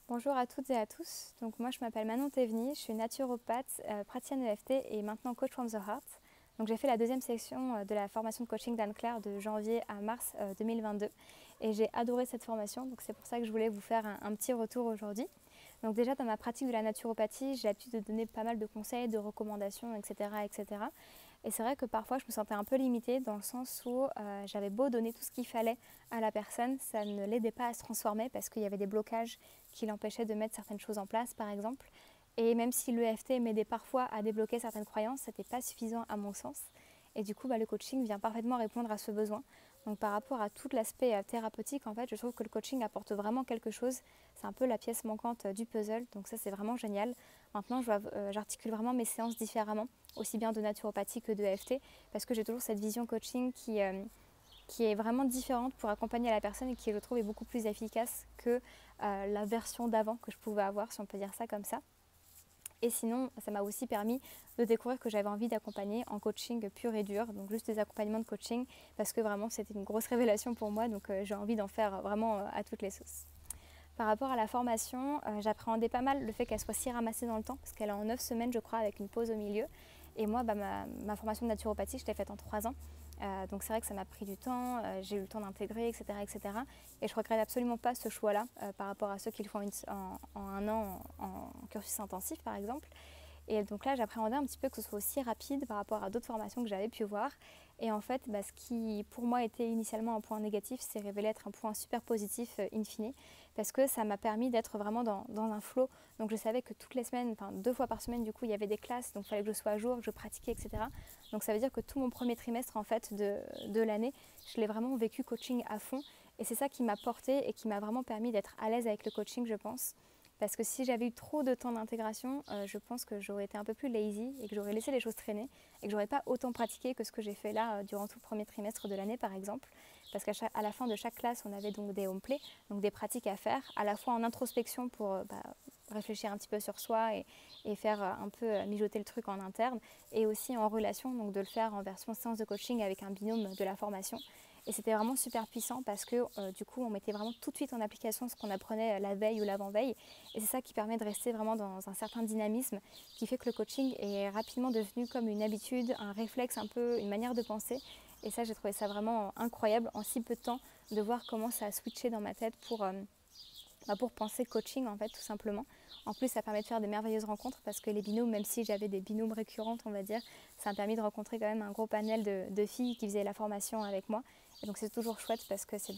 Bonjour à toutes et à tous. Donc moi je m'appelle Manon Théveny, je suis naturopathe, praticienne EFT et maintenant coach from the heart. Donc j'ai fait la deuxième section de la formation de coaching d'Anne-Claire de janvier à mars 2022 et j'ai adoré cette formation, donc c'est pour ça que je voulais vous faire un petit retour aujourd'hui. Donc déjà dans ma pratique de la naturopathie, j'ai l'habitude de donner pas mal de conseils, de recommandations, etc. etc. Et c'est vrai que parfois je me sentais un peu limitée dans le sens où j'avais beau donner tout ce qu'il fallait à la personne, ça ne l'aidait pas à se transformer parce qu'il y avait des blocages qui l'empêchaient de mettre certaines choses en place par exemple. Et même si l'EFT m'aidait parfois à débloquer certaines croyances, ce n'était pas suffisant à mon sens. Et du coup, le coaching vient parfaitement répondre à ce besoin. Donc par rapport à tout l'aspect thérapeutique, en fait, je trouve que le coaching apporte vraiment quelque chose. C'est un peu la pièce manquante du puzzle, donc ça c'est vraiment génial. Maintenant, j'articule vraiment mes séances différemment, aussi bien de naturopathie que de EFT, parce que j'ai toujours cette vision coaching qui est vraiment différente pour accompagner la personne et qui, je trouve, est beaucoup plus efficace que la version d'avant que je pouvais avoir, si on peut dire ça comme ça. Et sinon, ça m'a aussi permis de découvrir que j'avais envie d'accompagner en coaching pur et dur, donc juste des accompagnements de coaching, parce que vraiment c'était une grosse révélation pour moi, donc j'ai envie d'en faire vraiment à toutes les sauces. Par rapport à la formation, j'appréhendais pas mal le fait qu'elle soit si ramassée dans le temps, parce qu'elle est en 9 semaines je crois, avec une pause au milieu. Et moi, ma formation de naturopathie, je l'ai faite en 3 ans. Donc c'est vrai que ça m'a pris du temps, j'ai eu le temps d'intégrer, etc., etc. Et je regrette absolument pas ce choix-là par rapport à ceux qui le font en un an en cursus intensif, par exemple. Et donc là, j'appréhendais un petit peu que ce soit aussi rapide par rapport à d'autres formations que j'avais pu voir. Et en fait, ce qui pour moi était initialement un point négatif s'est révélé être un point super positif in fine, parce que ça m'a permis d'être vraiment dans un flow. Donc je savais que toutes les semaines, enfin 2 fois par semaine du coup, il y avait des classes, donc il fallait que je sois à jour, que je pratiquais, etc. Donc ça veut dire que tout mon premier trimestre en fait de l'année, je l'ai vraiment vécu coaching à fond. Et c'est ça qui m'a porté et qui m'a vraiment permis d'être à l'aise avec le coaching, je pense. Parce que si j'avais eu trop de temps d'intégration, je pense que j'aurais été un peu plus lazy et que j'aurais laissé les choses traîner et que j'aurais pas autant pratiqué que ce que j'ai fait là durant tout le premier trimestre de l'année par exemple. Parce qu'à la fin de chaque classe, on avait donc des home play, donc des pratiques à faire, à la fois en introspection pour réfléchir un petit peu sur soi et faire un peu mijoter le truc en interne, et aussi en relation, donc de le faire en version séance de coaching avec un binôme de la formation. Et c'était vraiment super puissant parce que du coup, on mettait vraiment tout de suite en application ce qu'on apprenait la veille ou l'avant-veille. Et c'est ça qui permet de rester vraiment dans un certain dynamisme qui fait que le coaching est rapidement devenu comme une habitude, un réflexe, un peu une manière de penser. Et ça, j'ai trouvé ça vraiment incroyable en si peu de temps de voir comment ça a switché dans ma tête pour penser coaching en fait tout simplement. En plus ça permet de faire des merveilleuses rencontres parce que les binômes, même si j'avais des binômes récurrentes on va dire, ça m'a permis de rencontrer quand même un gros panel de filles qui faisaient la formation avec moi. Et donc c'est toujours chouette parce que c'est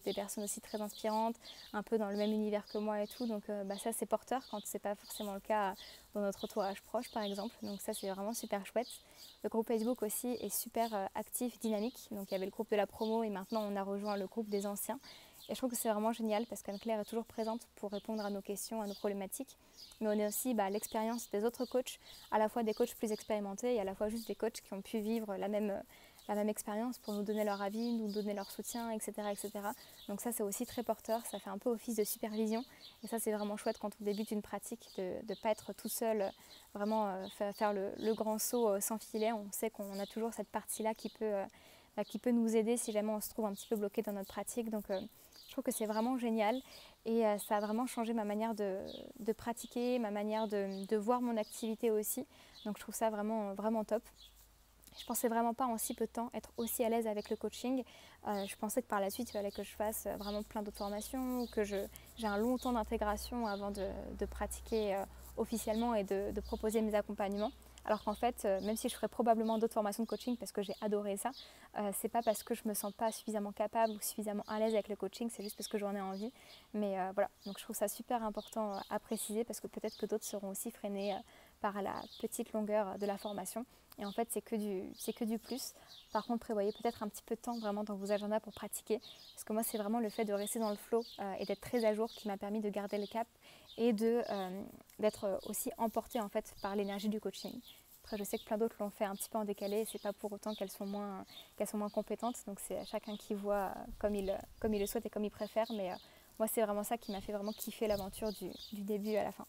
des personnes aussi très inspirantes, un peu dans le même univers que moi et tout. Donc ça c'est porteur quand c'est pas forcément le cas dans notre entourage proche par exemple. Donc ça c'est vraiment super chouette. Le groupe Facebook aussi est super actif, dynamique. Donc il y avait le groupe de la promo et maintenant on a rejoint le groupe des anciens. Et je trouve que c'est vraiment génial parce qu'Anne-Claire est toujours présente pour répondre à nos questions, à nos problématiques. Mais on est aussi l'expérience des autres coachs, à la fois des coachs plus expérimentés et à la fois juste des coachs qui ont pu vivre la même expérience pour nous donner leur avis, nous donner leur soutien, etc. etc. Donc ça c'est aussi très porteur, ça fait un peu office de supervision. Et ça c'est vraiment chouette quand on débute une pratique de ne pas être tout seul, vraiment faire le grand saut sans filet. On sait qu'on a toujours cette partie-là qui peut nous aider si jamais on se trouve un petit peu bloqué dans notre pratique. Donc je trouve que c'est vraiment génial et ça a vraiment changé ma manière de pratiquer, ma manière de voir mon activité aussi. Donc je trouve ça vraiment, vraiment top. Je pensais vraiment pas en si peu de temps être aussi à l'aise avec le coaching. Je pensais que par la suite il fallait que je fasse vraiment plein d'autres formations, que j'ai un long temps d'intégration avant de pratiquer officiellement et de proposer mes accompagnements. Alors qu'en fait, même si je ferais probablement d'autres formations de coaching parce que j'ai adoré ça, c'est pas parce que je me sens pas suffisamment capable ou suffisamment à l'aise avec le coaching, c'est juste parce que j'en ai envie. Mais voilà, donc je trouve ça super important à préciser parce que peut-être que d'autres seront aussi freinés par la petite longueur de la formation. Et en fait, c'est que du plus. Par contre, prévoyez peut-être un petit peu de temps vraiment dans vos agendas pour pratiquer. Parce que moi, c'est vraiment le fait de rester dans le flow et d'être très à jour qui m'a permis de garder le cap et d'être aussi emportée en fait par l'énergie du coaching. Après, je sais que plein d'autres l'ont fait un petit peu en décalé et c'est pas pour autant qu'elles sont moins compétentes. Donc c'est chacun qui voit comme il le souhaite et comme il préfère. Mais moi, c'est vraiment ça qui m'a fait vraiment kiffer l'aventure du début à la fin.